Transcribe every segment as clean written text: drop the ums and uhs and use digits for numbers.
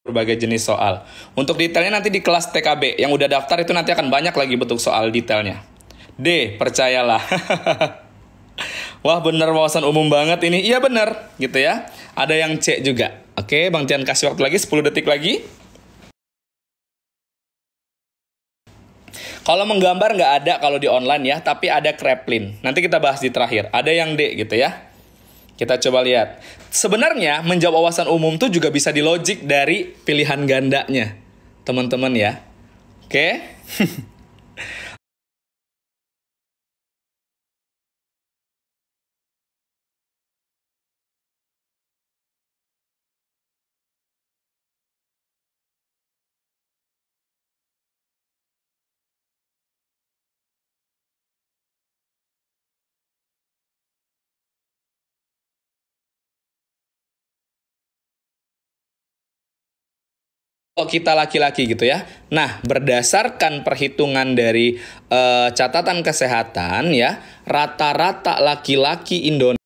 berbagai jenis soal. Untuk detailnya nanti di kelas TKB. Yang udah daftar itu nanti akan banyak lagi bentuk soal detailnya. D, percayalah. Wah, bener wawasan umum banget ini. Iya bener, gitu ya. Ada yang C juga. Oke, Bang Tian kasih waktu lagi 10 detik lagi. Kalau menggambar nggak ada kalau di online ya, tapi ada Kraplin. Nanti kita bahas di terakhir. Ada yang D gitu ya. Kita coba lihat. Sebenarnya menjawab wawasan umum tuh juga bisa dilogik dari pilihan gandanya. Teman-teman ya. Oke? Kalau kita laki-laki gitu ya. Nah, berdasarkan perhitungan dari catatan kesehatan ya, rata-rata laki-laki Indonesia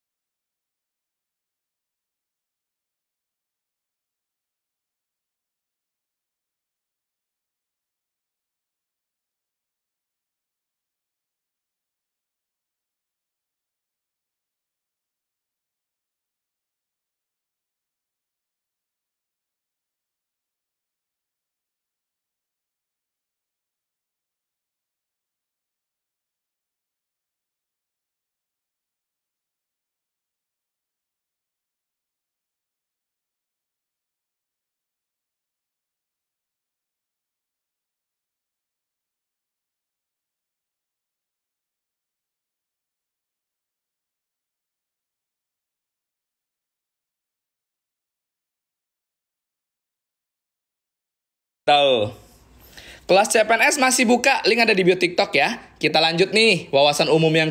tahu. Kelas CPNS masih buka, link ada di bio TikTok ya. Kita lanjut nih, wawasan umum yang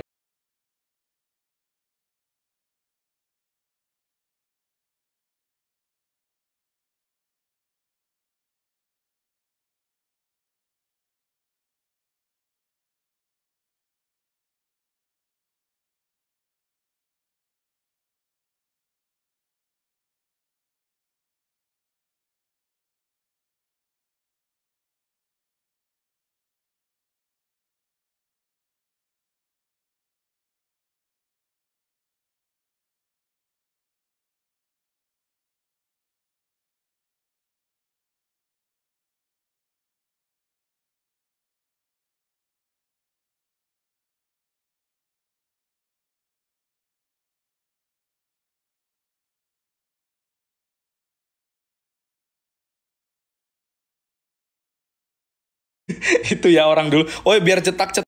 itu ya orang dulu. Oh, biar cetak-cetak.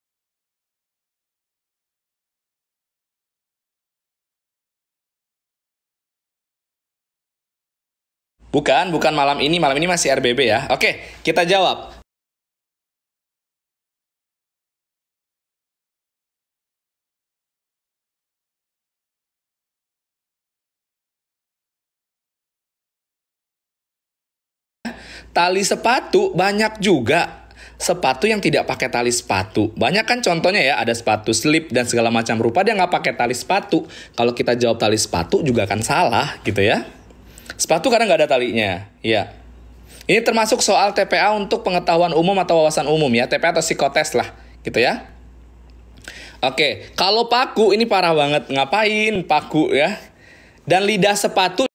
Bukan malam ini. Malam ini masih RBB ya. Oke, kita jawab. Tali sepatu banyak juga. Sepatu yang tidak pakai tali sepatu. Banyak kan contohnya ya, ada sepatu slip dan segala macam rupa dia nggak pakai tali sepatu. Kalau kita jawab tali sepatu juga kan salah gitu ya. Sepatu kadang nggak ada talinya. Ya. Ini termasuk soal TPA untuk pengetahuan umum atau wawasan umum ya. TPA atau psikotes lah gitu ya. Oke, kalau paku ini parah banget. Ngapain paku ya? Dan lidah sepatu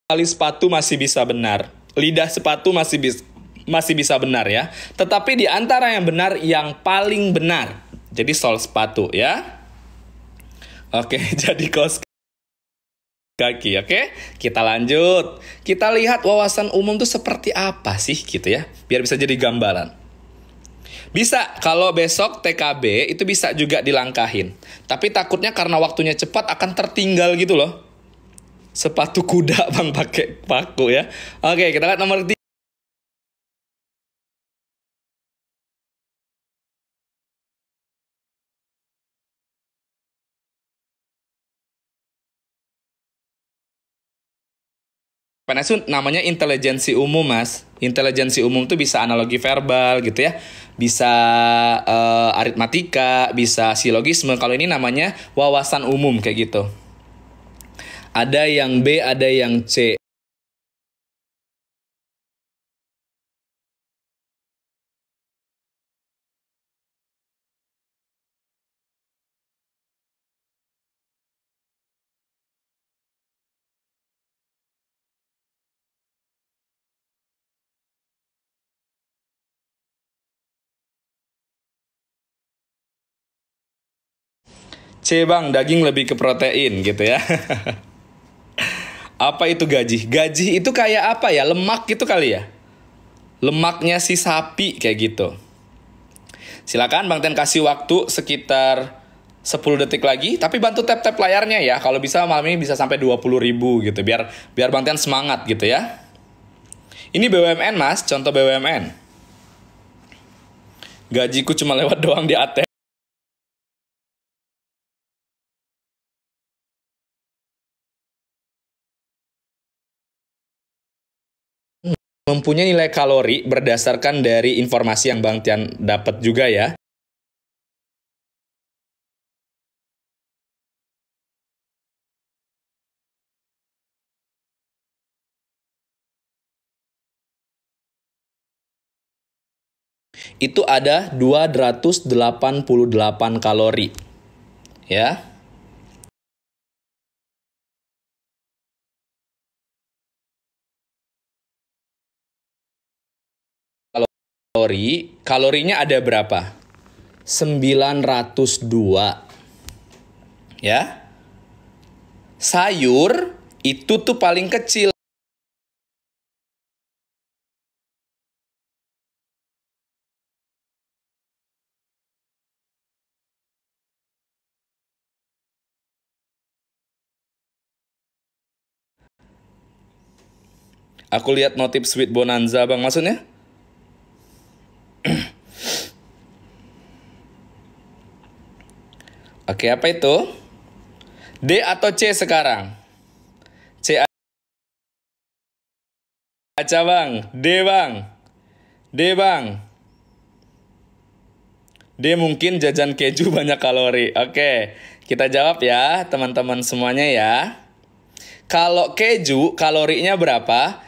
tali sepatu masih bisa benar. Lidah sepatu masih bisa benar ya. Tetapi di antara yang benar yang paling benar. Jadi sol sepatu ya. Oke, jadi kaos kaki, oke? Kita lanjut. Kita lihat wawasan umum tuh seperti apa sih gitu ya. Biar bisa jadi gambaran. Bisa, kalau besok TKB itu bisa juga dilangkahin. Tapi takutnya karena waktunya cepat akan tertinggal gitu loh. Sepatu kuda bang pakai paku ya. Oke, kita lihat nomor 3. PNS itu namanya intelijensi umum, Mas. Intelijensi umum tuh bisa analogi verbal gitu ya. Bisa aritmatika, bisa silogisme. Kalau ini namanya wawasan umum kayak gitu. Ada yang B, ada yang C. C bang, daging lebih ke protein gitu ya. Apa itu gaji? Gaji itu kayak apa ya? Lemak gitu kali ya? Lemaknya si sapi kayak gitu. Silakan Bang Ten kasih waktu sekitar 10 detik lagi, tapi bantu tap-tap layarnya ya. Kalau bisa malam ini bisa sampai 20.000 gitu, biar Bang Ten semangat gitu ya. Ini BUMN Mas, contoh BUMN. Gajiku cuma lewat doang di ATM. Mempunyai nilai kalori berdasarkan dari informasi yang Bang Tian dapat juga ya. Itu ada 288 kalori. Ya. Kalorinya ada berapa? 902. Ya. Sayur itu tuh paling kecil. Aku lihat notif Sweet Bonanza, Bang, maksudnya? Oke, apa itu? D atau C sekarang? C aja, Bang. D, Bang. D, Bang. D mungkin jajan keju banyak kalori. Oke, kita jawab ya, teman-teman semuanya ya. Kalau keju, kalorinya berapa?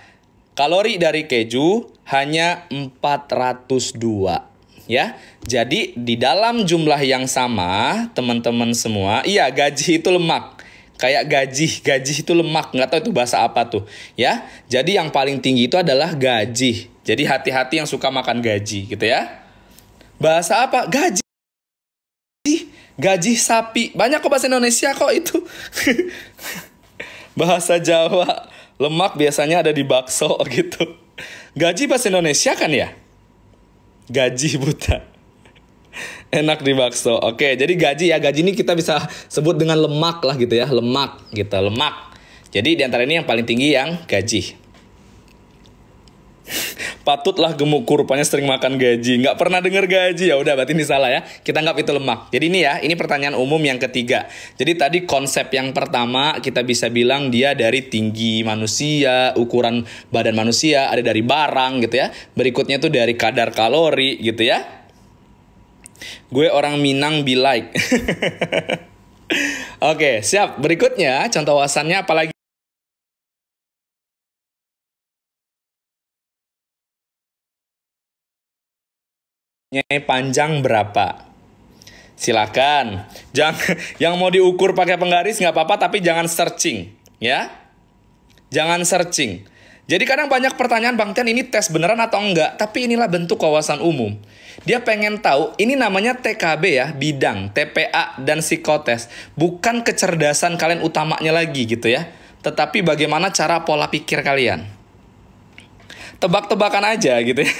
Kalori dari keju hanya 402. Ya, jadi di dalam jumlah yang sama, teman-teman semua, iya gaji itu lemak. Kayak gaji itu lemak, nggak tahu itu bahasa apa tuh, ya. Jadi yang paling tinggi itu adalah gaji. Jadi hati-hati yang suka makan gaji, gitu ya. Bahasa apa? Gaji. Gaji sapi. Banyak kok bahasa Indonesia kok itu. Bahasa Jawa. Lemak biasanya ada di bakso gitu. Gaji bahasa Indonesia kan ya? Gaji buta. Enak di bakso. Oke, jadi gaji ya. Gaji ini kita bisa sebut dengan lemak lah gitu ya. Lemak gitu, lemak. Jadi di antara ini yang paling tinggi yang gaji. Patutlah gemuk rupanya sering makan gaji. Nggak pernah dengar gaji. Ya udah berarti ini salah ya. Kita anggap itu lemak. Jadi ini ya, ini pertanyaan umum yang ketiga. Jadi tadi konsep yang pertama kita bisa bilang dia dari tinggi manusia, ukuran badan manusia, ada dari barang gitu ya. Berikutnya tuh dari kadar kalori gitu ya. Gue orang Minang be like. Oke, siap. Berikutnya contoh wawasannya apalagi? Panjang berapa? Silakan. Jangan yang mau diukur pakai penggaris nggak apa-apa, tapi jangan searching, ya. Jangan searching. Jadi kadang banyak pertanyaan, Bang Tian ini tes beneran atau enggak? Tapi inilah bentuk wawasan umum. Dia pengen tahu, ini namanya TKB ya, bidang, TPA dan psikotes. Bukan kecerdasan kalian utamanya lagi gitu ya. Tetapi bagaimana cara pola pikir kalian. Tebak-tebakan aja gitu ya.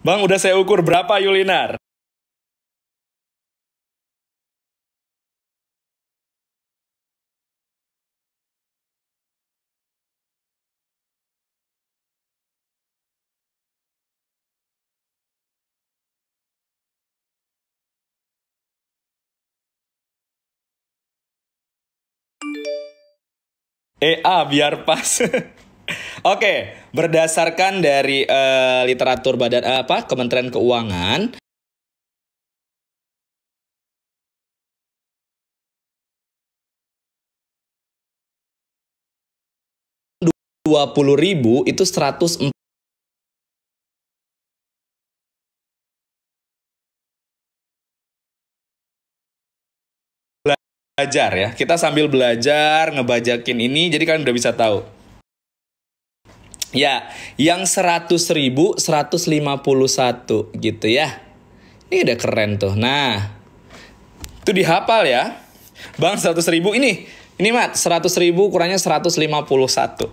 Bang, udah saya ukur berapa Yulinar? EA biar pas. Oke, berdasarkan dari literatur Kementerian Keuangan, 20.000 itu 104 belajar ya. Kita sambil belajar ngebajakin ini, jadi kalian udah bisa tahu. Ya, yang 100.000 151 gitu ya. Ini udah keren tuh. Nah, itu dihafal ya. Bang 100.000 ini Mat, 100.000 kurangnya 151.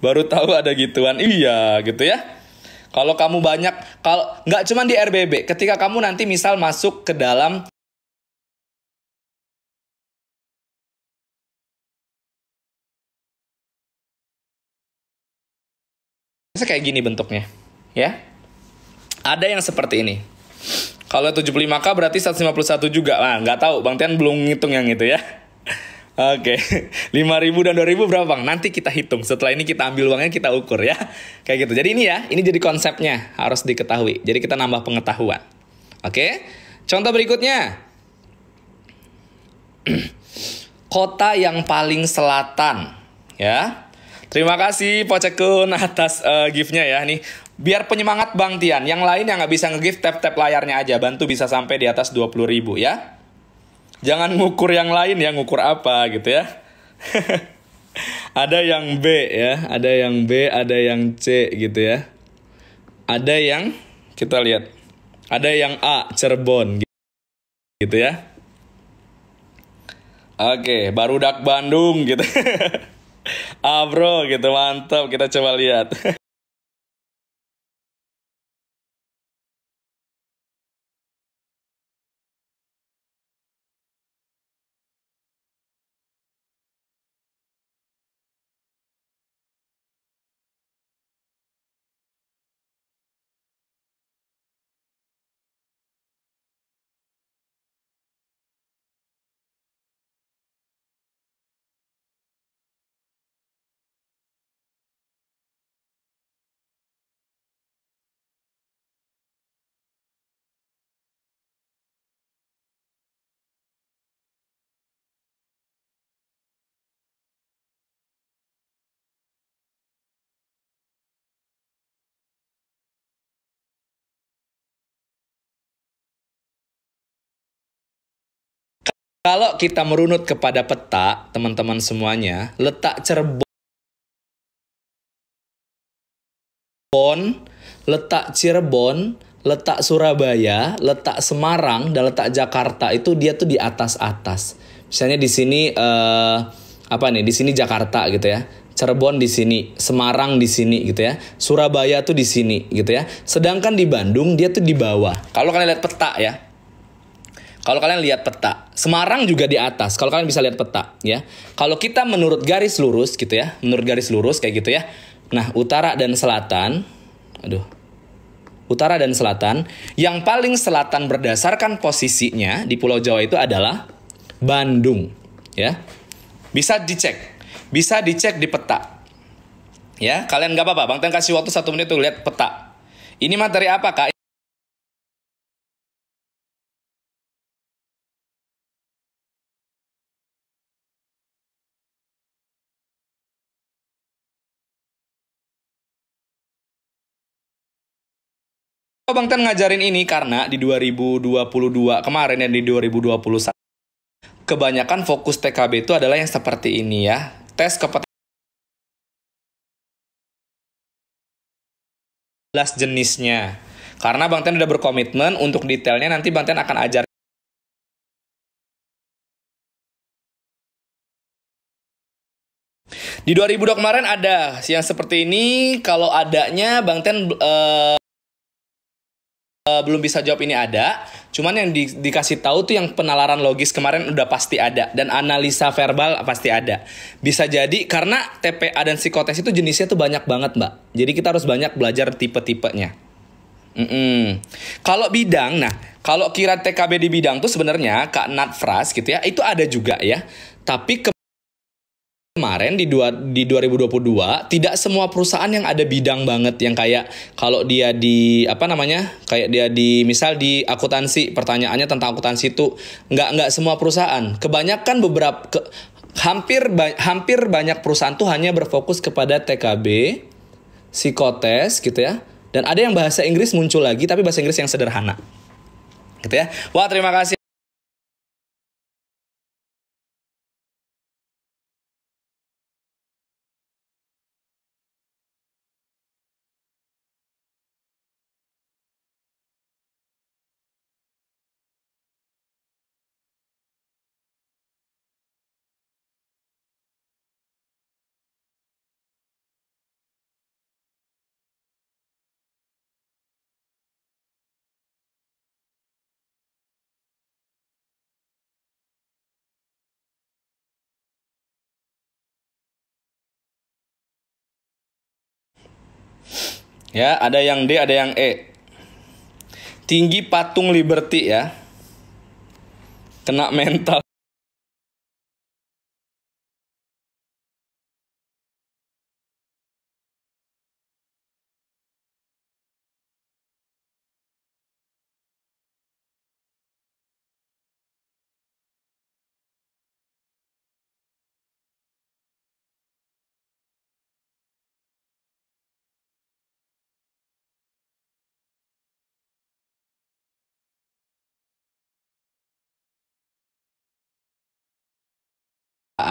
Baru tahu ada gituan. Iya, gitu ya. Kalau kamu banyak, kalau nggak cuma di RBB, ketika kamu nanti misal masuk ke dalam kayak gini bentuknya, ya. Ada yang seperti ini. Kalau 75K berarti 151 juga. Nah, nggak tahu, Bang Tian belum ngitung yang itu ya. Oke, 5.000 dan 2.000 berapa Bang? Nanti kita hitung. Setelah ini kita ambil uangnya, kita ukur ya. Kayak gitu. Jadi ini ya, ini jadi konsepnya harus diketahui. Jadi kita nambah pengetahuan. Oke, contoh berikutnya. Kota yang paling selatan, ya. Terima kasih Pocekun atas gift-nya ya. Nih, biar penyemangat Bang Tian. Yang lain yang nggak bisa nge-gift, tap-tap layarnya aja. Bantu bisa sampai di atas 20.000 ya. Jangan ngukur yang lain ya, ngukur apa gitu ya. Ada yang B ya, ada yang B, ada yang C gitu ya. Ada yang, kita lihat, ada yang A, Cirebon gitu ya. Oke, Barudak Bandung gitu. Ah bro gitu, mantap, kita coba lihat. Kalau kita merunut kepada peta, teman-teman semuanya, letak Cirebon, letak Surabaya, letak Semarang, dan letak Jakarta itu dia tuh di atas-atas. Misalnya di sini Di sini Jakarta gitu ya. Cirebon di sini, Semarang di sini gitu ya. Surabaya tuh di sini gitu ya. Sedangkan di Bandung dia tuh di bawah. Kalau kalian lihat peta ya. Kalau kalian lihat peta, Semarang juga di atas. Kalau kalian bisa lihat peta, ya. Kalau kita menurut garis lurus, gitu ya, menurut garis lurus kayak gitu ya. Nah, utara dan selatan, utara dan selatan, yang paling selatan berdasarkan posisinya di Pulau Jawa itu adalah Bandung, ya. Bisa dicek di peta, ya. Kalian nggak apa-apa, Bang Tian kasih waktu 1 menit tuh lihat peta. Ini materi apa, Kak? Bang Tan ngajarin ini karena di 2022 kemarin dan di 2021 kebanyakan fokus TKB itu adalah yang seperti ini ya. Tes kompetensi jenisnya. Karena Bang Tan udah berkomitmen untuk detailnya nanti Bang Tan akan ajar. Di 2002 kemarin ada yang seperti ini. Kalau adanya Bang Tan belum bisa jawab ini ada, cuman yang dikasih tahu tuh yang penalaran logis kemarin udah pasti ada, dan analisa verbal pasti ada. Bisa jadi karena TPA dan psikotes itu jenisnya tuh banyak banget Mbak, jadi kita harus banyak belajar tipe-tipenya. Kalau bidang, nah kalau kira TKB di bidang tuh sebenarnya Kak Natfras gitu ya, itu ada juga ya, tapi kemarin di 2022 tidak semua perusahaan yang ada bidang banget yang kayak kalau dia di apa namanya kayak dia di misal di akuntansi, pertanyaannya tentang akuntansi itu nggak semua perusahaan. Kebanyakan hampir banyak perusahaan tuh hanya berfokus kepada TKB, psikotes gitu ya. Dan ada yang bahasa Inggris muncul lagi tapi bahasa Inggris yang sederhana. Gitu ya. Wah, terima kasih. Ya, ada yang D, ada yang E. Tinggi patung Liberty ya. Kena mental.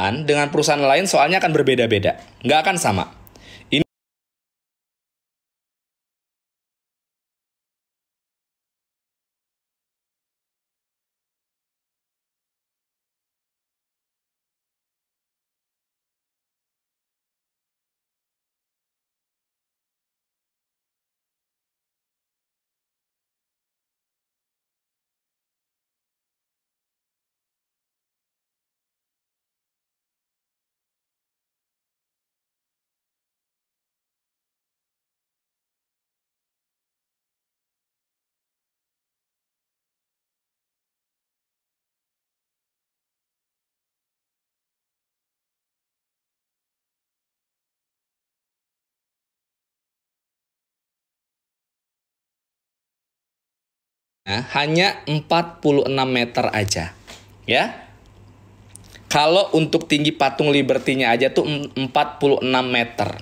Dengan perusahaan lain soalnya akan berbeda-beda. Nggak akan sama. Ini hanya 46 meter aja. Ya. Kalau untuk tinggi patung Liberty-nya aja tuh 46 meter.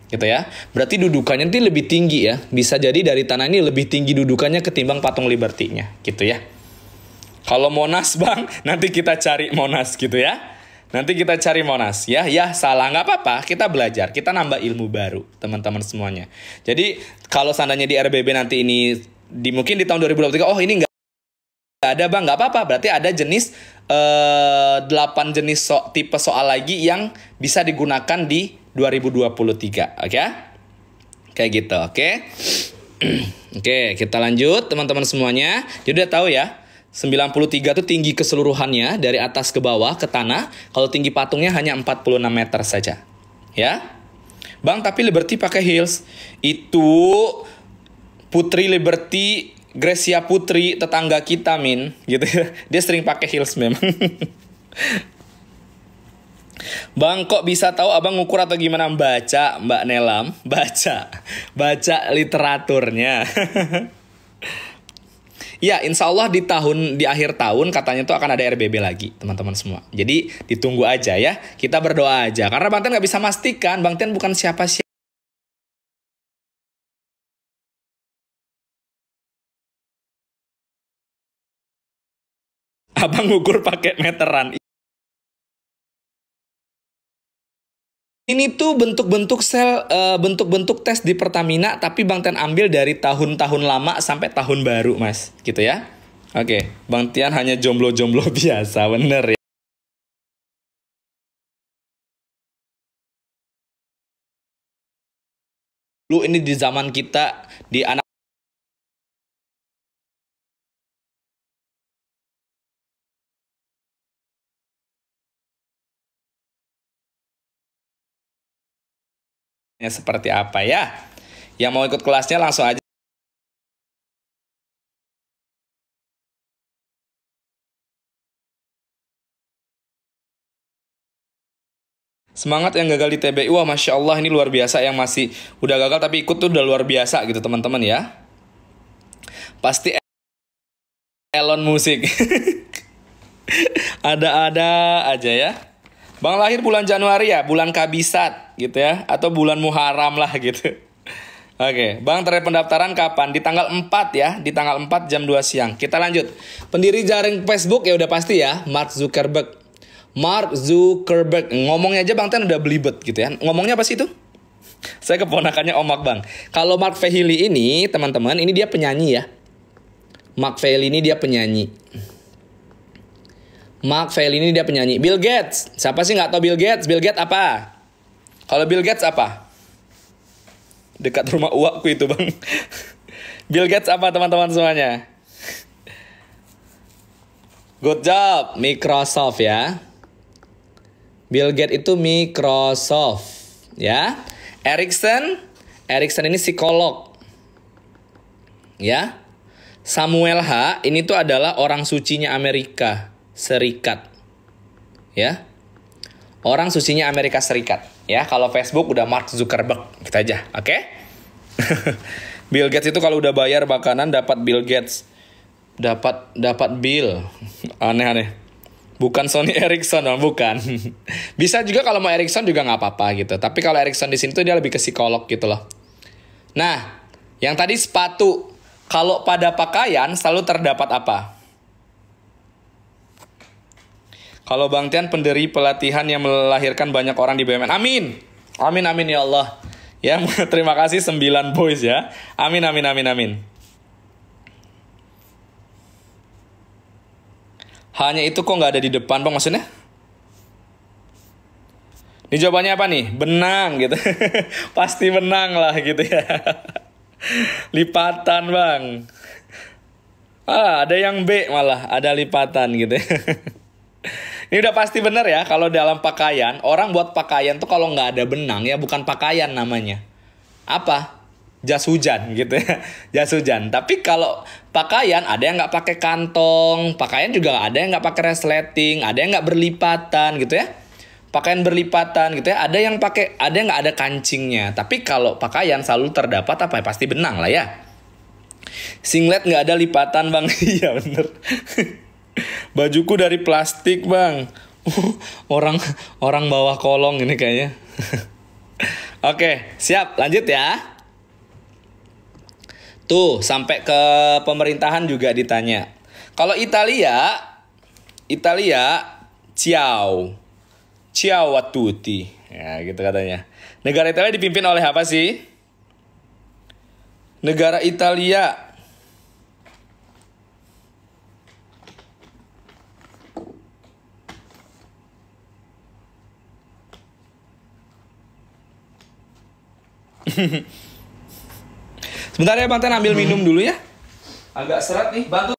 Gitu ya. Berarti dudukannya nanti lebih tinggi ya. Bisa jadi dari tanah ini lebih tinggi dudukannya ketimbang patung Liberty-nya. Gitu ya. Kalau Monas bang, nanti kita cari Monas gitu ya. Nanti kita cari Monas ya. Ya salah, nggak apa-apa. Kita belajar, kita nambah ilmu baru teman-teman semuanya. Jadi kalau seandainya di RBB nanti ini mungkin di tahun 2023, oh ini nggak ada bang, nggak apa-apa. Berarti ada jenis 8 jenis tipe soal lagi yang bisa digunakan di 2023. Oke ya? Kayak gitu, oke? Oke, kita lanjut teman-teman semuanya. Jadi udah tahu ya, 93 itu tinggi keseluruhannya dari atas ke bawah ke tanah. Kalau tinggi patungnya hanya 46 meter saja. Ya. Bang, tapi Liberty pakai heels. Itu Putri Liberty, Gracia Putri, tetangga kita Min, gitu ya. Dia sering pakai heels memang. Bang, kok bisa tahu abang ngukur atau gimana? Baca, Mbak Nelam. Baca literaturnya. Ya, insya Allah di akhir tahun katanya tuh akan ada RBB lagi, teman-teman semua. Jadi ditunggu aja ya. Kita berdoa aja. Karena Bang Tian nggak bisa pastikan. Bang Tian bukan siapa-siapa. Abang ngukur pakai meteran. Ini tuh bentuk-bentuk tes di Pertamina, tapi Bang Tian ambil dari tahun-tahun lama sampai tahun baru, Mas. Gitu ya. Oke, Bang Tian hanya jomblo-jomblo biasa, bener ya. Lu ini di zaman kita, di anak seperti apa ya. Yang mau ikut kelasnya langsung aja. Semangat yang gagal di TBI. Wah, Masya Allah, ini luar biasa. Yang masih udah gagal tapi ikut tuh udah luar biasa gitu teman-teman ya. Pasti Elon Musik. Ada-ada aja ya. Bang lahir bulan Januari ya, bulan kabisat gitu ya, atau bulan Muharram lah gitu. Oke, Bang terakhir pendaftaran kapan? Di tanggal 4 ya, di tanggal 4 jam 2 siang. Kita lanjut. Pendiri jaring Facebook ya udah pasti ya, Mark Zuckerberg. Mark Zuckerberg. Ngomongnya aja Bang Ten udah belibet gitu ya. Ngomongnya apa sih itu? Saya keponakannya Omak Bang. Kalau Mark Fehili ini, teman-teman, ini dia penyanyi ya. Mark Fehili ini dia penyanyi. Mark Fehili ini dia penyanyi. Bill Gates. Siapa sih nggak tahu Bill Gates? Bill Gates apa? Kalau Bill Gates apa? Dekat rumah uakku itu Bang. Bill Gates apa teman-teman semuanya? Good job. Microsoft ya. Bill Gates itu Microsoft ya. Ericsson ini psikolog. Ya. Samuel H ini tuh adalah orang sucinya Amerika Serikat. Ya. Orang sucinya Amerika Serikat. Ya, kalau Facebook udah Mark Zuckerberg gitu aja, oke? Bill Gates itu kalau udah bayar makanan dapat Bill Gates. Dapat Bill. Aneh-aneh. Bukan Sony Ericsson, bukan. Bisa juga kalau mau Ericsson juga nggak apa-apa gitu. Tapi kalau Ericsson di sini tuh dia lebih ke psikolog gitu loh. Nah, yang tadi sepatu. Kalau pada pakaian selalu terdapat apa? Kalau Bang Tian pendiri pelatihan yang melahirkan banyak orang di BUMN. Amin. Amin amin ya Allah. Ya, terima kasih 9 boys ya. Amin amin amin amin. Hanya itu kok nggak ada di depan Bang maksudnya? Ini jawabannya apa nih? Benang gitu. Pasti benang lah gitu ya. Lipatan Bang. Ada yang B malah, ada lipatan gitu ya. Ini udah pasti bener ya, kalau dalam pakaian, orang buat pakaian tuh kalau nggak ada benang ya bukan pakaian namanya. Apa? Jas hujan gitu ya. Jas hujan. Tapi kalau pakaian ada yang nggak pakai kantong, pakaian juga ada yang nggak pakai resleting, ada yang nggak berlipatan gitu ya. Pakaian berlipatan gitu ya, ada yang pakai, ada yang nggak ada kancingnya. Tapi kalau pakaian selalu terdapat apa ya? Pasti benang lah ya. Singlet nggak ada lipatan Bang. Iya bener. Bajuku dari plastik Bang. Orang bawah kolong ini kayaknya. Oke, siap, lanjut ya. Tuh, sampai ke pemerintahan juga ditanya. Kalau Italia ciao a tutti. Ya, gitu katanya. Negara Italia dipimpin oleh apa sih? Negara Italia Sebentar ya Bang Ten, ambil minum dulu ya. Agak seret nih, bantu.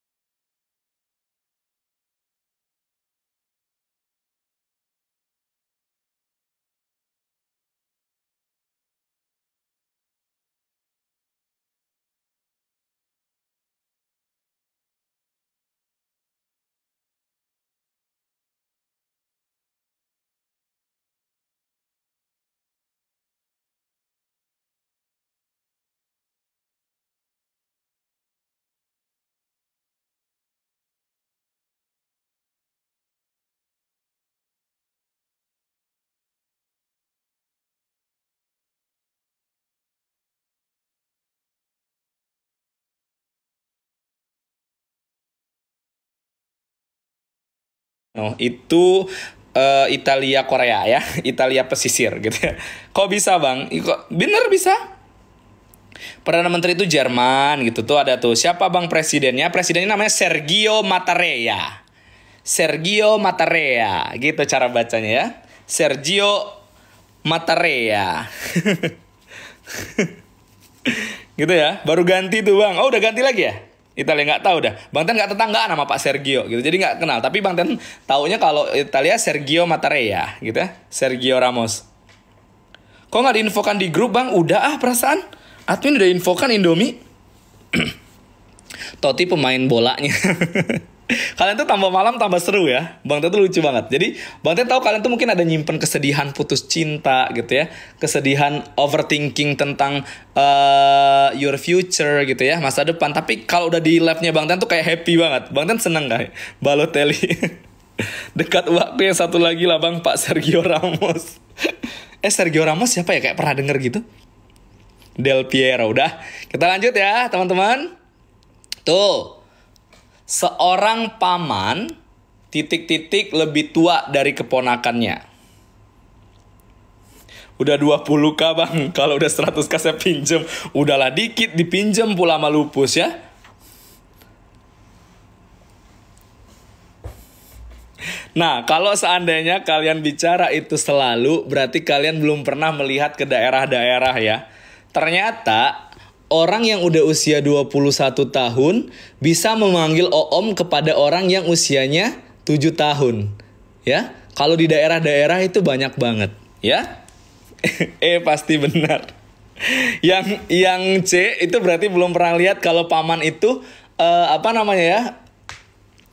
No, itu Italia Korea ya, Italia pesisir gitu ya. Kok bisa Bang? Kok bener bisa? Perdana Menteri itu Jerman gitu tuh ada tuh. Siapa Bang presidennya? Presidennya namanya Sergio Mattarella. Sergio Mattarella, gitu cara bacanya ya. Sergio Mattarella. Gitu ya. Baru ganti tuh Bang. Oh udah ganti lagi ya? Italia nggak tahu dah. Bang Ten nggak tetanggaan sama Pak Sergio gitu. Jadi nggak kenal. Tapi Bang Ten taunya kalau Italia Sergio Mattarella gitu ya. Sergio Ramos. Kok nggak diinfokan di grup Bang? Udah perasaan. Admin udah infokan Indomie. Totti pemain bolanya. Kalian tuh tambah malam tambah seru ya. Bang Ted tuh lucu banget. Jadi Bang Ted tahu kalian tuh mungkin ada nyimpen kesedihan putus cinta gitu ya. Kesedihan overthinking tentang your future gitu ya, masa depan. Tapi kalau udah di live-nya Bang Ted tuh kayak happy banget. Bang Ted seneng kayak Balotelli. Dekat waktu yang satu lagi lah Bang, Pak Sergio Ramos. Sergio Ramos siapa ya? Kayak pernah denger gitu. Del Piero. Udah, kita lanjut ya teman-teman. Tuh. Seorang paman titik-titik lebih tua dari keponakannya. Udah 20k Bang. Kalau udah 100k saya pinjem. Udahlah dikit dipinjem pula sama Lupus ya. Nah, kalau seandainya kalian bicara itu selalu, berarti kalian belum pernah melihat ke daerah-daerah ya. Ternyata orang yang udah usia 21 tahun bisa memanggil Om kepada orang yang usianya 7 tahun. Ya, kalau di daerah-daerah itu banyak banget, ya. Pasti benar. Yang C itu berarti belum pernah lihat kalau paman itu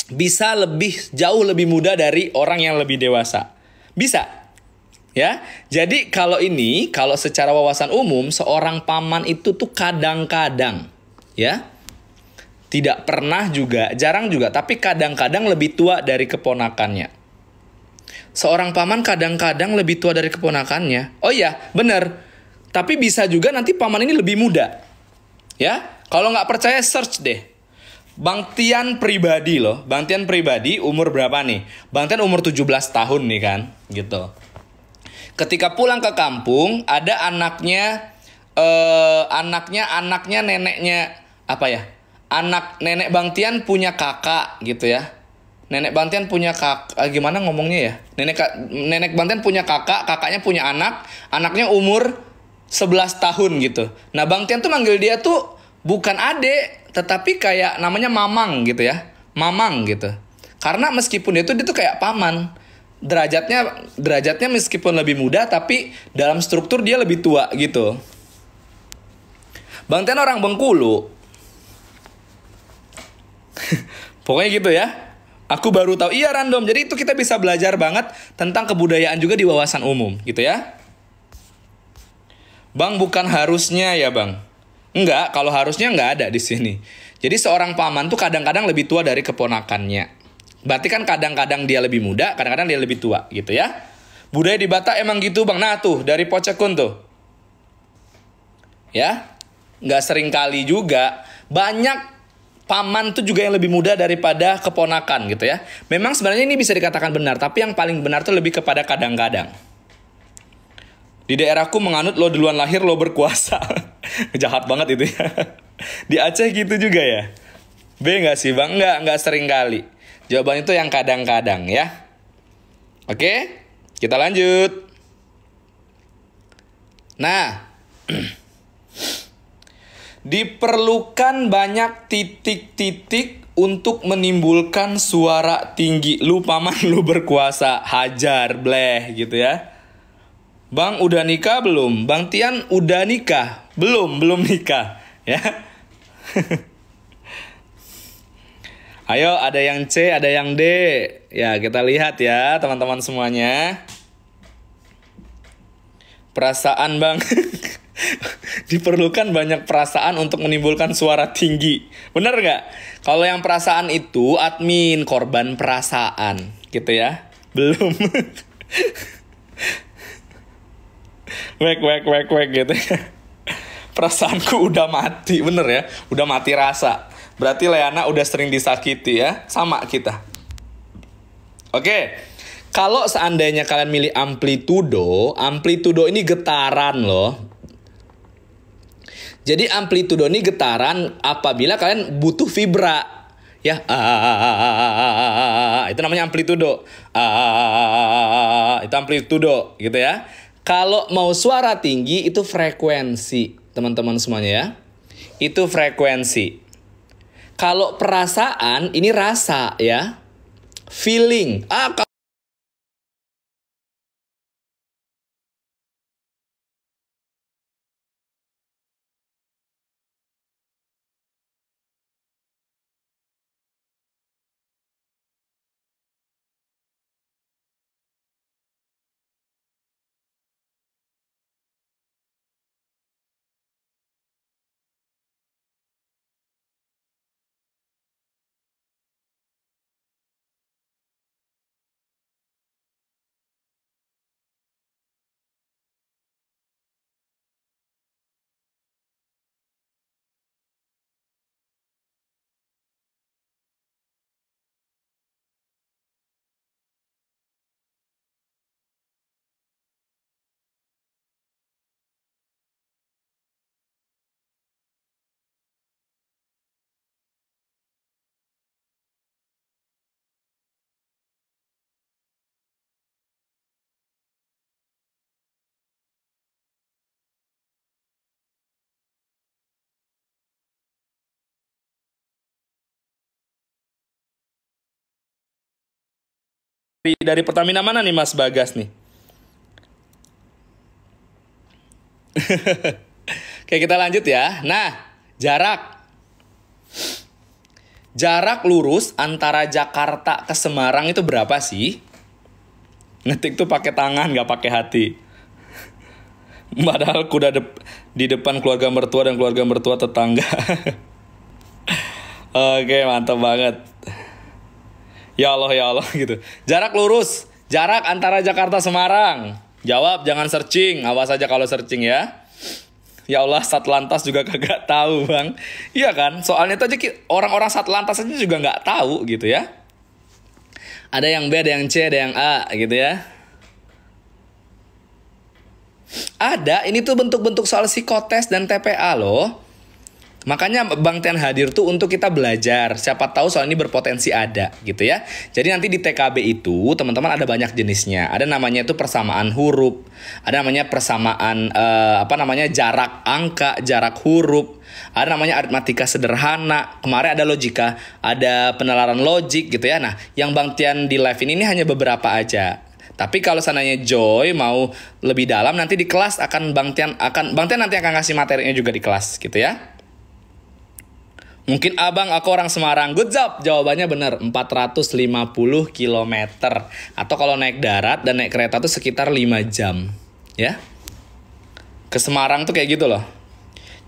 bisa jauh lebih muda dari orang yang lebih dewasa. Bisa. Ya, jadi kalau secara wawasan umum, seorang paman itu tuh kadang-kadang, ya, tidak pernah juga, jarang juga, tapi kadang-kadang lebih tua dari keponakannya. Seorang paman kadang-kadang lebih tua dari keponakannya. Oh iya, bener. Tapi bisa juga nanti paman ini lebih muda. Ya, kalau nggak percaya search deh. Bang Tian pribadi loh, Bang Tian pribadi umur berapa nih? Bang Tian umur 17 tahun nih kan, gitu. Ketika pulang ke kampung, ada anaknya neneknya apa ya? Nenek Bang Tian punya kakak gitu ya. Nenek Bang Tian punya kakak, gimana ngomongnya ya? Nenek Bang Tian punya kakak, kakaknya punya anak, anaknya umur 11 tahun gitu. Nah, Bang Tian tuh manggil dia tuh bukan adek, tetapi kayak namanya Mamang gitu ya. Mamang gitu. Karena meskipun dia tuh kayak paman. Derajatnya meskipun lebih muda, tapi dalam struktur dia lebih tua gitu. Bang Tian orang Bengkulu. Pokoknya gitu ya. Aku baru tahu. Iya, random. Jadi itu kita bisa belajar banget tentang kebudayaan juga di wawasan umum gitu ya. Bang, bukan harusnya ya Bang. Enggak, kalau harusnya enggak ada di sini. Jadi seorang paman tuh kadang-kadang lebih tua dari keponakannya. Berarti kan kadang-kadang dia lebih muda, kadang-kadang dia lebih tua gitu ya. Budaya di Batak emang gitu Bang. Nah tuh, dari Pocekun tuh. Ya, nggak sering kali juga. Banyak paman tuh juga yang lebih muda daripada keponakan gitu ya. Memang sebenarnya ini bisa dikatakan benar, tapi yang paling benar tuh lebih kepada kadang-kadang. Di daerahku menganut lo duluan lahir lo berkuasa. Jahat banget itu ya. Di Aceh gitu juga ya. B nggak sih Bang? Nggak sering kali. Jawabannya itu yang kadang-kadang ya. Oke, kita lanjut. Nah, diperlukan banyak titik-titik untuk menimbulkan suara tinggi. Lu paman, lu berkuasa, hajar, bleh gitu ya. Bang udah nikah belum? Bang Tian udah nikah? Belum nikah ya. Ayo, ada yang C, ada yang D. Ya, kita lihat ya, teman-teman semuanya. Perasaan, Bang. Diperlukan banyak perasaan untuk menimbulkan suara tinggi. Bener nggak? Kalau yang perasaan itu, admin, korban perasaan. Gitu ya. Belum. Wek gitu ya. Perasaanku udah mati, bener ya. Udah mati rasa. Berarti Leana udah sering disakiti ya. Sama kita. Oke. Kalau seandainya kalian milih amplitudo ini getaran loh. Jadi amplitudo ini getaran apabila kalian butuh vibra. Ya. Itu namanya amplitudo. Itu amplitudo gitu ya. Kalau mau suara tinggi itu frekuensi. Teman-teman semuanya ya. Itu frekuensi. Kalau perasaan, ini rasa ya. Feeling. Dari Pertamina mana nih Mas Bagas nih? Oke, kita lanjut ya. Nah, jarak lurus antara Jakarta ke Semarang itu berapa sih? Ngetik tuh pakai tangan, nggak pakai hati. Padahal kuda di depan keluarga mertua dan keluarga mertua tetangga. Oke, mantap banget. Ya Allah gitu. Jarak lurus, jarak antara Jakarta Semarang. Jawab, jangan searching. Awas aja kalau searching ya. Ya Allah, Satlantas juga kagak tahu, Bang. Iya kan? Soalnya itu aja orang-orang Satlantas aja juga nggak tahu gitu ya. Ada yang B, ada yang C, ada yang A gitu ya. Ada, ini tuh bentuk-bentuk soal psikotes dan TPA loh. Makanya Bang Tian hadir tuh untuk kita belajar. Siapa tahu soal ini berpotensi ada gitu ya. Jadi nanti di TKB itu teman-teman ada banyak jenisnya. Ada namanya itu persamaan huruf. Ada namanya persamaan jarak angka, jarak huruf. Ada namanya aritmatika sederhana. Kemarin ada logika, ada penalaran logik gitu ya. Nah, yang Bang Tian di live ini hanya beberapa aja. Tapi kalau sananya Joy mau lebih dalam nanti di kelas Bang Tian nanti akan kasih materinya juga di kelas gitu ya. Mungkin abang, aku orang Semarang. Good job, jawabannya benar. 450 km. Atau kalau naik darat dan naik kereta tuh sekitar 5 jam. Ya. Ke Semarang tuh kayak gitu loh.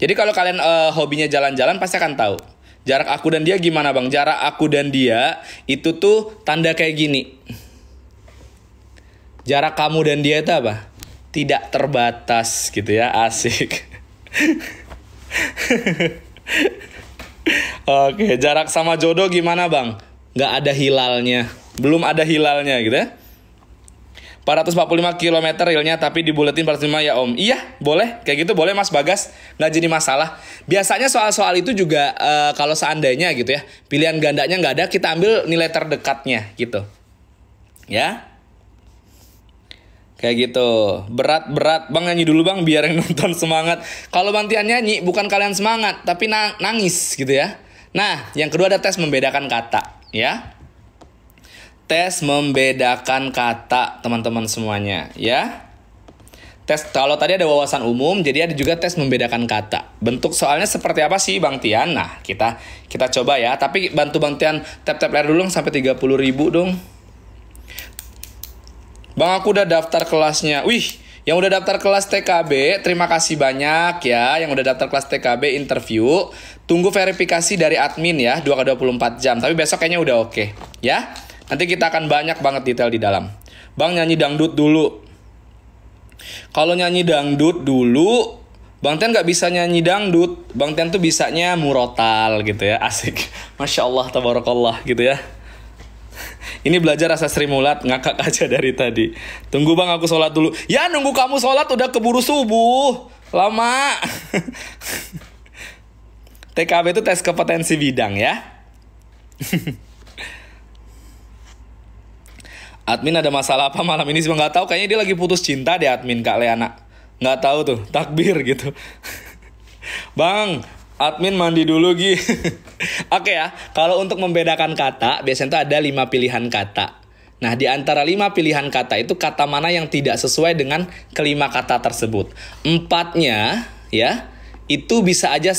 Jadi kalau kalian hobinya jalan-jalan pasti akan tahu. Jarak aku dan dia gimana bang? Jarak aku dan dia itu tuh tanda kayak gini. Jarak kamu dan dia itu apa? Tidak terbatas gitu ya. Asik. Oke, jarak sama jodoh gimana bang? Nggak ada hilalnya. Belum ada hilalnya gitu ya. 445 km realnya tapi dibuletin 445 ya om. Iya, boleh. Kayak gitu boleh Mas Bagas. Nggak jadi masalah. Biasanya soal-soal itu juga kalau seandainya gitu ya. Pilihan gandanya nggak ada, kita ambil nilai terdekatnya gitu. Ya. Kayak gitu. Berat. Bang nyanyi dulu bang biar yang nonton semangat. Kalau Bang Tian nyanyi bukan kalian semangat tapi nangis gitu ya. Nah, yang kedua ada tes membedakan kata ya. Tes membedakan kata teman-teman semuanya ya. Tes kalau tadi ada wawasan umum, jadi ada juga tes membedakan kata. Bentuk soalnya seperti apa sih Bang Tian? Nah, kita coba ya. Tapi bantu Bang Tian tap layar dulu sampai 30.000 dong. Bang, aku udah daftar kelasnya. Wih, yang udah daftar kelas TKB, terima kasih banyak ya. Yang udah daftar kelas TKB interview. Tunggu verifikasi dari admin ya, 2x24 jam. Tapi besok kayaknya udah oke ya. Nanti kita akan banyak banget detail di dalam. Bang, nyanyi dangdut dulu. Kalau nyanyi dangdut dulu, Bang Tian nggak bisa nyanyi dangdut. Bang Tian tuh bisanya murotal gitu ya. Asik. Masya Allah, tabarakallah gitu ya. Ini belajar rasa Sri Mulat, ngakak aja dari tadi. Tunggu bang, aku sholat dulu. Ya nunggu kamu sholat udah keburu subuh. Lama. TKB itu tes kompetensi bidang ya. Admin ada masalah apa malam ini sih? Nggak tahu, kayaknya dia lagi putus cinta deh admin Kak Leana. Nggak tahu tuh, takbir gitu. Bang, admin mandi dulu Gi. Oke ya, kalau untuk membedakan kata, biasanya tuh ada 5 pilihan kata. Nah, di antara 5 pilihan kata itu kata mana yang tidak sesuai dengan kelima kata tersebut. 4-nya ya, itu bisa aja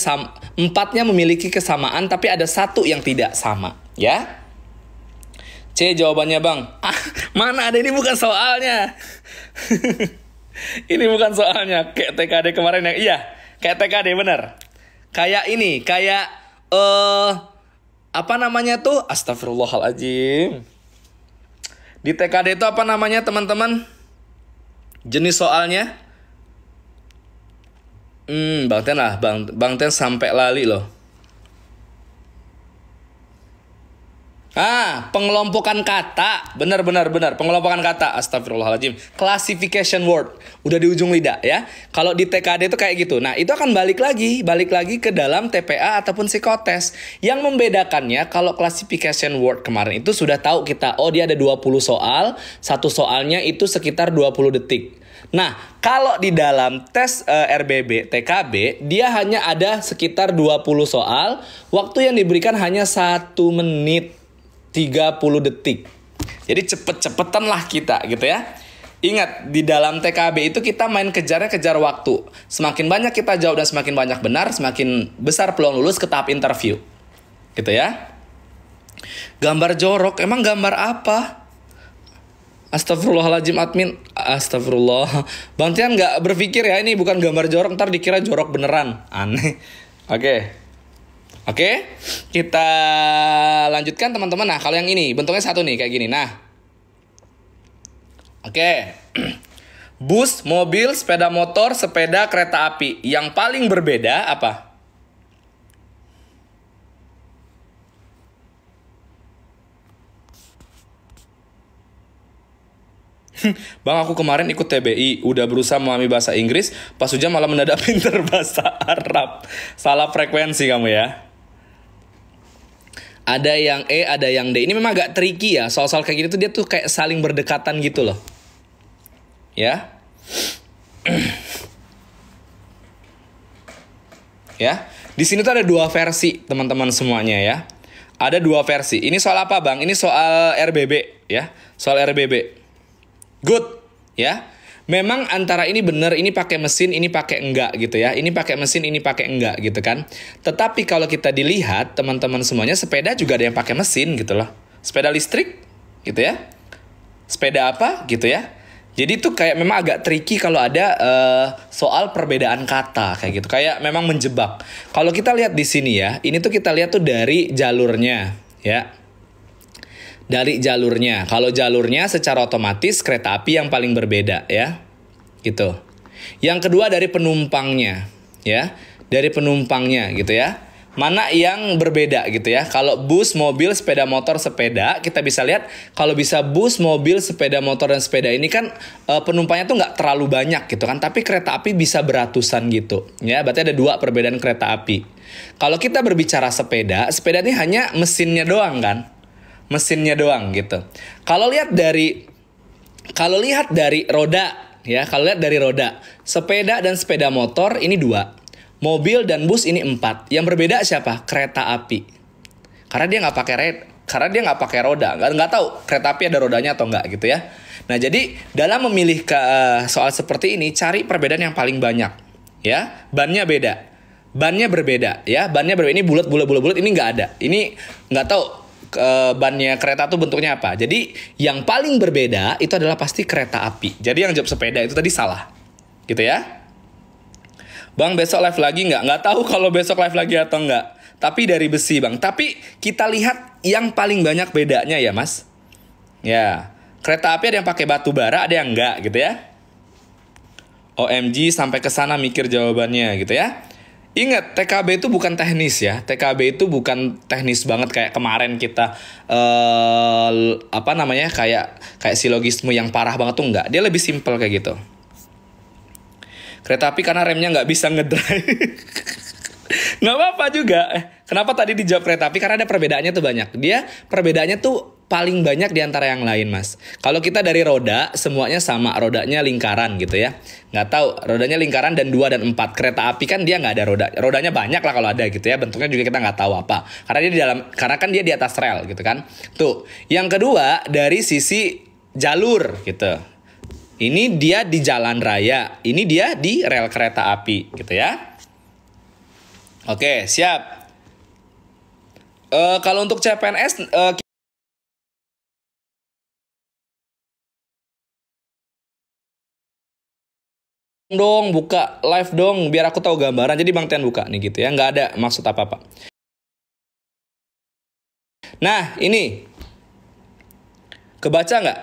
4-nya memiliki kesamaan tapi ada 1 yang tidak sama, ya. C jawabannya bang. Mana ada, ini bukan soalnya. Ini bukan soalnya. Kayak TKD kemarin yang iya, kayak TKD bener. Kayak ini, kayak apa namanya tuh? Astagfirullahaladzim. Di TKD itu apa namanya teman-teman? Jenis soalnya? Bang Ten lah, Bang Ten sampai lali loh. Pengelompokan kata. Benar. Pengelompokan kata. Astagfirullahaladzim. Classification word. Udah di ujung lidah ya. Kalau di TKD itu kayak gitu. Nah, itu akan balik lagi ke dalam TPA ataupun psikotes. Yang membedakannya kalau classification word kemarin itu sudah tahu kita. Oh, dia ada 20 soal. Satu soalnya itu sekitar 20 detik. Nah, kalau di dalam tes RBB TKB, dia hanya ada sekitar 20 soal. Waktu yang diberikan hanya 1 menit 30 detik. Jadi cepet-cepetan lah kita gitu ya. Ingat, di dalam TKB itu kita main kejar waktu. Semakin banyak kita jawab dan semakin banyak benar, semakin besar peluang lulus ke tahap interview. Gitu ya. Gambar jorok, emang gambar apa? Astagfirullahaladzim admin. Astagfirullah. Bang Tian gak berpikir ya ini bukan gambar jorok, ntar dikira jorok beneran. Aneh. Oke, kita lanjutkan teman-teman. Nah, kalau yang ini bentuknya satu nih kayak gini. Nah, oke. Bus, mobil, sepeda motor, sepeda, kereta api. Yang paling berbeda apa? Bang, aku kemarin ikut TBI, udah berusaha memahami bahasa Inggris, pas ujian malah mendadak pinter bahasa Arab. Salah frekuensi kamu ya. Ada yang E, ada yang D. Ini memang agak tricky ya. Soal-soal kayak gini tuh dia tuh kayak saling berdekatan gitu loh. Ya. Ya. Di sini tuh ada dua versi, teman-teman semuanya ya. Ada dua versi. Ini soal apa, Bang? Ini soal RBB ya. Soal RBB. Good, ya. Memang antara ini benar, ini pakai mesin, ini pakai enggak gitu ya. Ini pakai mesin, ini pakai enggak gitu kan. Tetapi kalau kita dilihat teman-teman semuanya, sepeda juga ada yang pakai mesin gitu loh. Sepeda listrik gitu ya. Sepeda apa gitu ya. Jadi itu kayak memang agak tricky kalau ada soal perbedaan kata kayak gitu. Kayak memang menjebak. Kalau kita lihat di sini ya, ini tuh kita lihat tuh dari jalurnya ya. Dari jalurnya. Kalau jalurnya secara otomatis kereta api yang paling berbeda ya. Gitu. Yang kedua dari penumpangnya ya. Dari penumpangnya gitu ya. Mana yang berbeda gitu ya. Kalau bus, mobil, sepeda motor, sepeda, kita bisa lihat kalau bisa bus, mobil, sepeda motor dan sepeda ini kan penumpangnya tuh nggak terlalu banyak gitu kan. Tapi kereta api bisa beratusan gitu. Ya, berarti ada dua perbedaan kereta api. Kalau kita berbicara sepeda, sepeda ini hanya mesinnya doang kan. Mesinnya doang gitu. Kalau lihat dari roda ya, kalau lihat dari roda, sepeda dan sepeda motor ini 2, mobil dan bus ini 4. Yang berbeda siapa? Kereta api. Karena dia nggak pakai roda, nggak tahu kereta api ada rodanya atau nggak gitu ya. Nah jadi dalam memilih soal seperti ini cari perbedaan yang paling banyak ya. Bannya berbeda ya, bannya berbeda. Ini bulat ini nggak ada. Ini nggak tahu bannya kereta tuh bentuknya apa. Jadi yang paling berbeda itu adalah pasti kereta api. Jadi yang jawab sepeda itu tadi salah. Gitu ya. Bang besok live lagi nggak? Nggak tahu kalau besok live lagi atau nggak. Tapi dari besi bang. Tapi kita lihat yang paling banyak bedanya ya mas. Ya. Kereta api ada yang pakai batu bara, ada yang nggak gitu ya. OMG sampai ke sana mikir jawabannya gitu ya. Ingat, TKB itu bukan teknis ya. TKB itu bukan teknis banget kayak kemarin kita kayak silogisme yang parah banget tuh enggak. Dia lebih simpel kayak gitu. Kereta api karena remnya nggak bisa ngedrive. Nggak apa-apa juga. Kenapa tadi dijawab kereta api? Karena ada perbedaannya tuh banyak. Dia perbedaannya tuh paling banyak di antara yang lain, mas. Kalau kita dari roda, semuanya sama. Rodanya lingkaran gitu ya. Nggak tahu, rodanya lingkaran dan 2 dan 4. Kereta api kan dia nggak ada roda. Rodanya banyak lah kalau ada gitu ya. Bentuknya juga kita nggak tahu apa. Karena kan dia di atas rel gitu kan. Tuh. Yang kedua, dari sisi jalur gitu. Ini dia di jalan raya. Ini dia di rel kereta api gitu ya. Oke, siap. Kalau untuk CPNS dong buka live dong biar aku tahu gambaran. Jadi Bang Tian buka nih gitu ya. Nggak ada maksud apa-apa. Nah, ini. Kebaca nggak?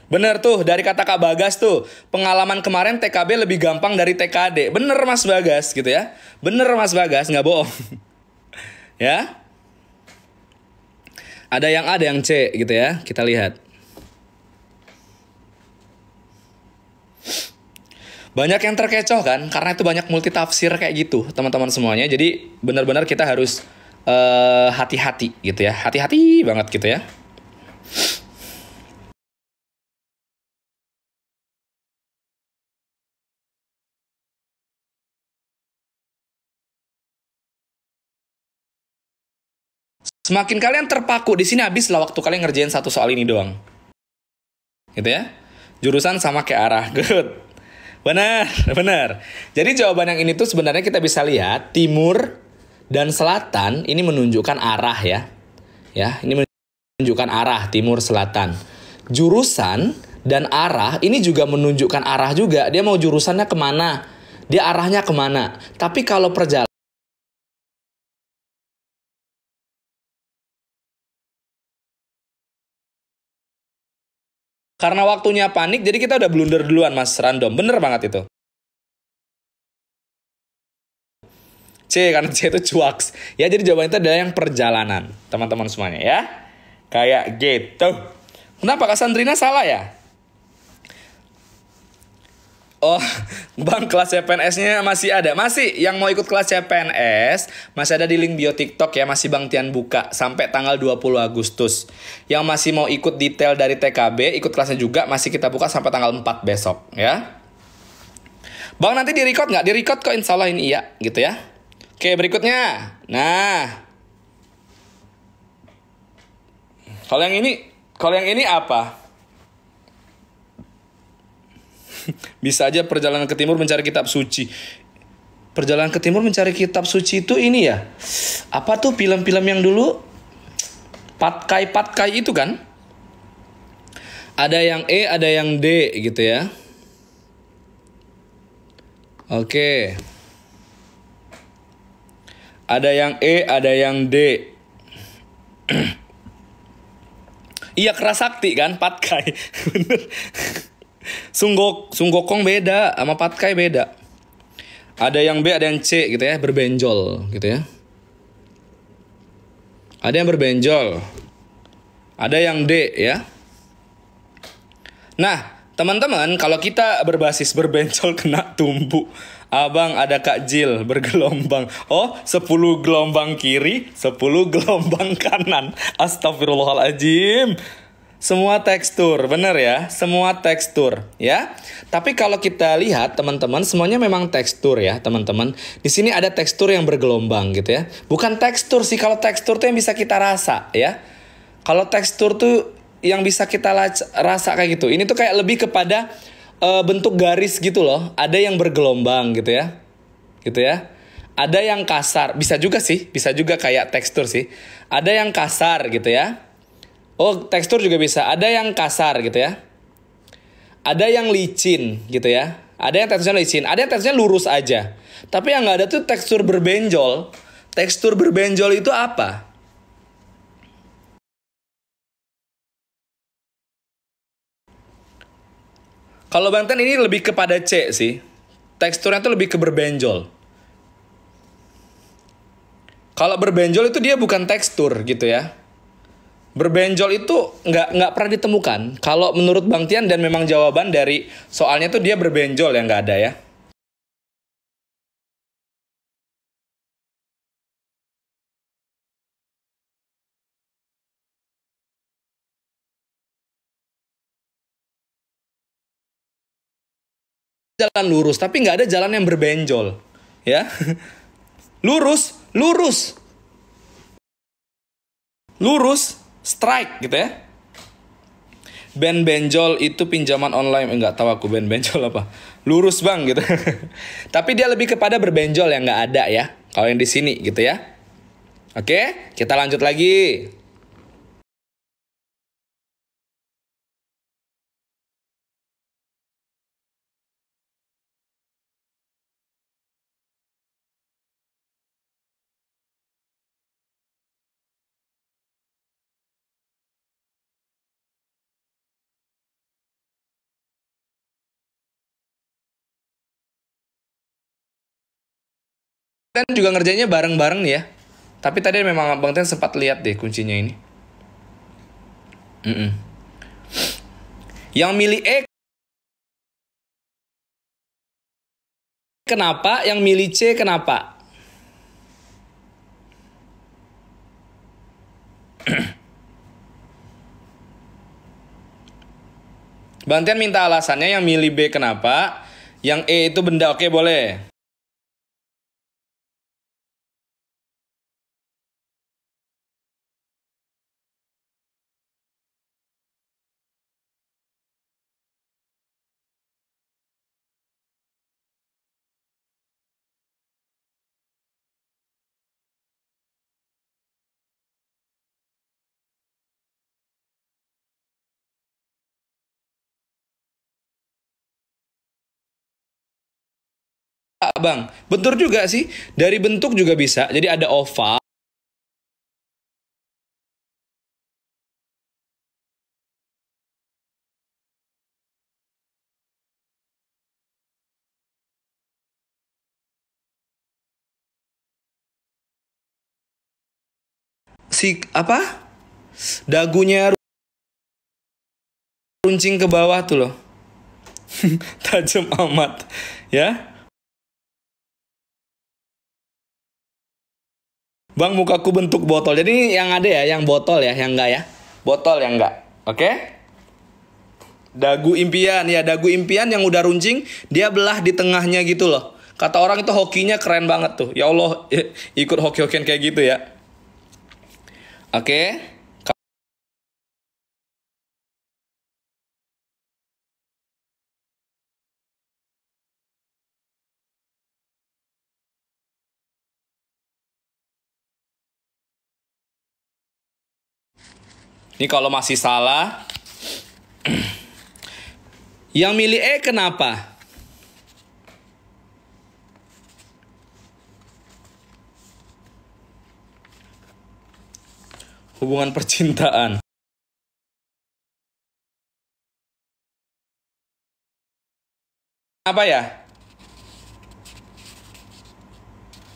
Bener tuh, dari kata Kak Bagas tuh. Pengalaman kemarin TKB lebih gampang dari TKD. Bener Mas Bagas gitu ya. Bener Mas Bagas, nggak bohong. Ya. Ada yang A, ada yang C gitu ya. Kita lihat. Banyak yang terkecoh kan, karena itu banyak multitafsir kayak gitu, teman-teman semuanya. Jadi benar-benar kita harus hati-hati gitu ya. Hati-hati banget gitu ya. Semakin kalian terpaku di sini, habislah waktu kalian ngerjain satu soal ini doang. Gitu ya. Jurusan sama kayak arah. Good. Benar, benar. Jadi jawaban yang ini tuh sebenarnya kita bisa lihat timur dan selatan ini menunjukkan arah ya. Ya, ini menunjukkan arah timur selatan. Jurusan dan arah ini juga menunjukkan arah juga. Dia mau jurusannya kemana, dia arahnya kemana. Tapi kalau perjalanan, karena waktunya panik, jadi kita udah blunder duluan, Mas Random. Bener banget itu. C, karena C itu cuaks. Ya, jadi jawabannya itu adalah yang perjalanan, teman-teman semuanya ya. Kayak gitu. Kenapa Kak Sandrina salah ya? Oh, Bang, kelas CPNS-nya masih ada. Masih, yang mau ikut kelas CPNS, masih ada di link bio TikTok ya. Masih Bang Tian buka sampai tanggal 20 Agustus. Yang masih mau ikut detail dari TKB, ikut kelasnya juga, masih kita buka sampai tanggal 4 besok ya. Bang, nanti di-record nggak? Di-record kok, insya Allah ini iya, gitu ya. Oke, berikutnya. Nah, kalau yang ini apa? Bisa aja perjalanan ke timur mencari kitab suci. Perjalanan ke timur mencari kitab suci itu ini ya. Apa tuh film-film yang dulu? Patkai itu kan? Ada yang E, ada yang D gitu ya. Oke. Ada yang E, ada yang D. Iya, Kerasakti kan, Patkai. Bener. Sunggokong beda sama Patkai beda. Ada yang B, ada yang C gitu ya, berbenjol gitu ya. Ada yang berbenjol. Ada yang D ya. Nah, teman-teman, kalau kita berbasis berbenjol kena tumbuk. Abang, ada Kak Jil bergelombang. Oh, 10 gelombang kiri, 10 gelombang kanan. Astagfirullahaladzim. Semua tekstur, bener ya? Semua tekstur, ya. Tapi kalau kita lihat, teman-teman, semuanya memang tekstur ya, teman-teman. Di sini ada tekstur yang bergelombang gitu ya. Bukan tekstur sih, kalau tekstur tuh yang bisa kita rasa ya. Kalau tekstur tuh yang bisa kita rasa kayak gitu. Ini tuh kayak lebih kepada bentuk garis gitu loh. Ada yang bergelombang gitu ya. Gitu ya. Ada yang kasar, bisa juga sih, bisa juga kayak tekstur sih. Ada yang kasar gitu ya. Oh, tekstur juga bisa. Ada yang kasar gitu ya. Ada yang licin gitu ya. Ada yang teksturnya licin. Ada yang teksturnya lurus aja. Tapi yang nggak ada tuh tekstur berbenjol. Tekstur berbenjol itu apa? Kalau Banten ini lebih kepada C sih. Teksturnya tuh lebih ke berbenjol. Kalau berbenjol itu dia bukan tekstur gitu ya. Berbenjol itu nggak pernah ditemukan. Kalau menurut Bang Tian dan memang jawaban dari soalnya tuh dia berbenjol yang nggak ada ya. Jalan lurus, tapi nggak ada jalan yang berbenjol, ya. Lurus, lurus, lurus, strike gitu ya. Band benjol itu pinjaman online. Enggak tahu aku band benjol apa. Lurus bang gitu. Tapi dia lebih kepada berbenjol yang nggak ada ya. Kalau yang di sini gitu ya. Oke, kita lanjut lagi. Dan juga ngerjainnya bareng-bareng nih ya. Tapi tadi memang Bang Ten sempat lihat deh kuncinya ini. Yang milih E kenapa? Yang milih C kenapa? Bang Tian minta alasannya, yang milih B kenapa? Yang E itu benda, oke boleh. Bang. Bentuk juga sih. Dari bentuk juga bisa. Jadi ada oval. Si apa? Dagunya runcing ke bawah tuh loh. Tajam amat, ya. Bang, mukaku bentuk botol. Jadi yang ada ya, yang botol ya, yang enggak ya. Botol yang enggak. Oke? Dagu impian, ya dagu impian yang udah runcing, dia belah di tengahnya gitu loh. Kata orang itu hokinya keren banget tuh. Ya Allah, ikut hoki-hokian kayak gitu ya. Oke? Ini kalau masih salah, yang milih E kenapa? Hubungan percintaan. Apa ya?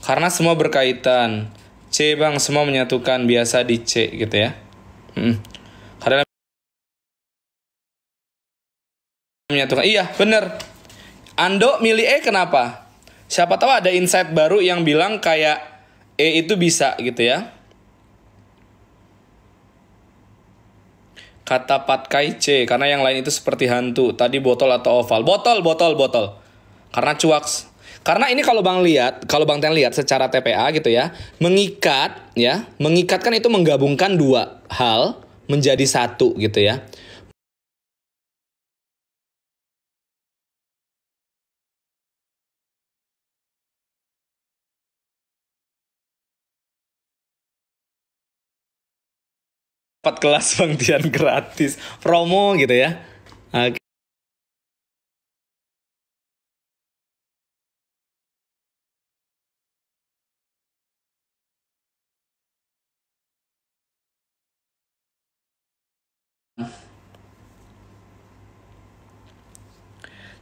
Karena semua berkaitan. C bang, semua menyatukan, biasa di C gitu ya. Karena menyatukan. Iya, bener. Ando milih E kenapa? Siapa tahu ada insight baru yang bilang kayak E itu bisa gitu ya. Kata patkai C, karena yang lain itu seperti hantu. Tadi botol atau oval. Botol. Karena cuaks. Karena ini kalau Bang Ten lihat secara TPA gitu ya, mengikat kan itu menggabungkan dua hal menjadi satu gitu ya. Dapat kelas Bang Tian gratis, promo gitu ya. Oke.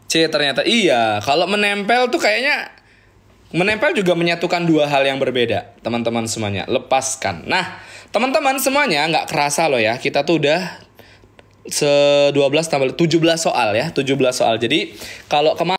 C ternyata iya. Kalau menempel tuh kayaknya menempel juga menyatukan dua hal yang berbeda, teman-teman semuanya. Lepaskan. Nah, teman-teman semuanya nggak kerasa loh ya. Kita tuh udah 12 tambah 17 soal ya. 17 soal. Jadi kalau kemarin